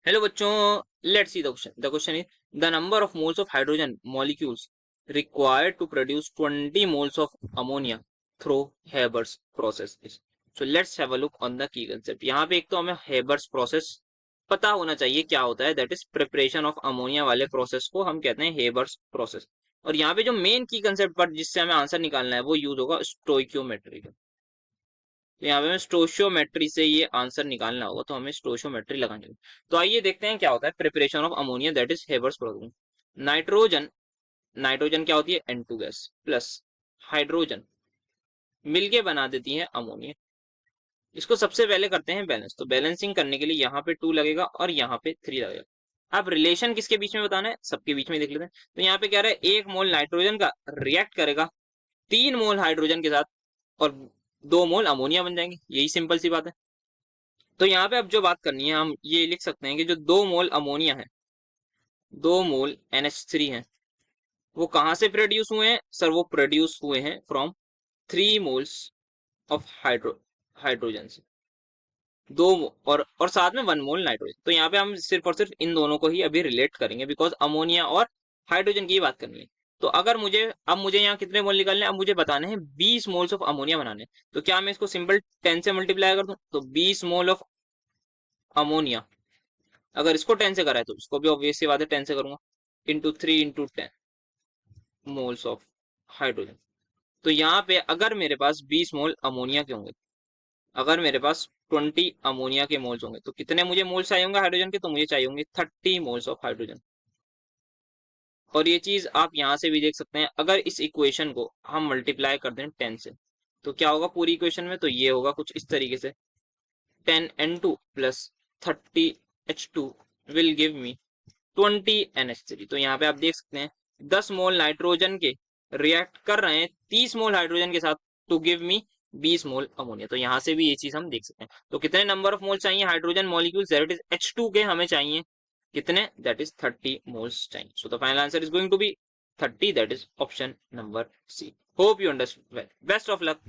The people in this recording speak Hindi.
हेलो बच्चों, let's see the question. The question is the number of moles of hydrogen molecules required to produce 20 moles of ammonia through Haber's process is. So let's have a look on the key concept. यहाँ पे एक तो हमें Haber's process पता होना चाहिए क्या होता है. That is preparation of ammonia वाले प्रोसेस को हम कहते हैं Haber's process. और यहाँ पे जो मेन की कंसेप्ट पर जिससे हमें आंसर निकालना है वो यूज होगा स्टोइक्योमेट्री का. तो यहाँ पे हमें स्टोशियोमेट्री से ये आंसर निकालना होगा, तो हमें स्टोशियोमेट्री लगानी होगी. तो आइए देखते हैं क्या होता है preparation of ammonia that is Haber's process. Nitrogen nitrogen क्या होती है? N2 गैस प्लस हाइड्रोजन मिलके बना देती है अमोनिया. इसको सबसे पहले करते हैं बैलेंस. तो बैलेंसिंग करने के लिए यहाँ पे 2 लगेगा और यहाँ पे 3 लगेगा. अब रिलेशन किसके बीच में बताना है? सबके बीच में देख लेते हैं. तो यहाँ पे क्या रहा है, 1 मोल नाइट्रोजन का रिएक्ट करेगा 3 मोल हाइड्रोजन के साथ और 2 मोल अमोनिया बन जाएंगे. यही सिंपल सी बात है. तो यहाँ पे अब जो बात करनी है, हम ये लिख सकते हैं कि जो 2 मोल अमोनिया है, 2 मोल NH3 है, वो कहां से प्रोड्यूस हुए हैं सर? वो प्रोड्यूस हुए हैं फ्रॉम 3 मोल्स ऑफ हाइड्रोजन से. दो और साथ में 1 मोल नाइट्रोजन. तो यहाँ पे हम सिर्फ और सिर्फ इन दोनों को ही अभी रिलेट करेंगे बिकॉज अमोनिया और हाइड्रोजन की बात करनी है. तो अगर मुझे यहाँ कितने मोल निकालने हैं? अब मुझे बताने हैं 20 मोल्स ऑफ अमोनिया बनाने हैं. तो क्या मैं इसको सिंपल 10 से मल्टीप्लाई कर दूं? तो 20 मोल ऑफ अमोनिया, अगर इसको 10 से करा है तो इसको भी ऑब्वियस सी बात है 10 से करूंगा, into 3 into 10 moles of hydrogen. तो यहाँ पे अगर मेरे पास 20 मोल अमोनिया के होंगे, अगर मेरे पास 20 अमोनिया के मोल्स होंगे, तो कितने मुझे मोल्स चाहिए होंगे हाइड्रोजन के? तो मुझे चाहिए होंगे 30 मोल्स ऑफ हाइड्रोजन. और ये चीज आप यहाँ से भी देख सकते हैं. अगर इस इक्वेशन को हम मल्टीप्लाई कर दें 10 से, तो क्या होगा पूरी इक्वेशन में? तो ये होगा कुछ इस तरीके से, 10N2 plus 30H2 will give me 20NH3. तो यहाँ पे आप देख सकते हैं 10 मोल नाइट्रोजन के रिएक्ट कर रहे हैं 30 मोल हाइड्रोजन के साथ to give me 20 mole ammonia. तो यहाँ से भी ये चीज हम देख सकते हैं. तो कितने नंबर ऑफ मोल चाहिए hydrogen molecules that is H2 के? हमें चाहिए कितने? दैट इज 30 मोल्स चाहिए. So the final answer is going to be 30, that is option number c. Hope you understood well. Best of luck.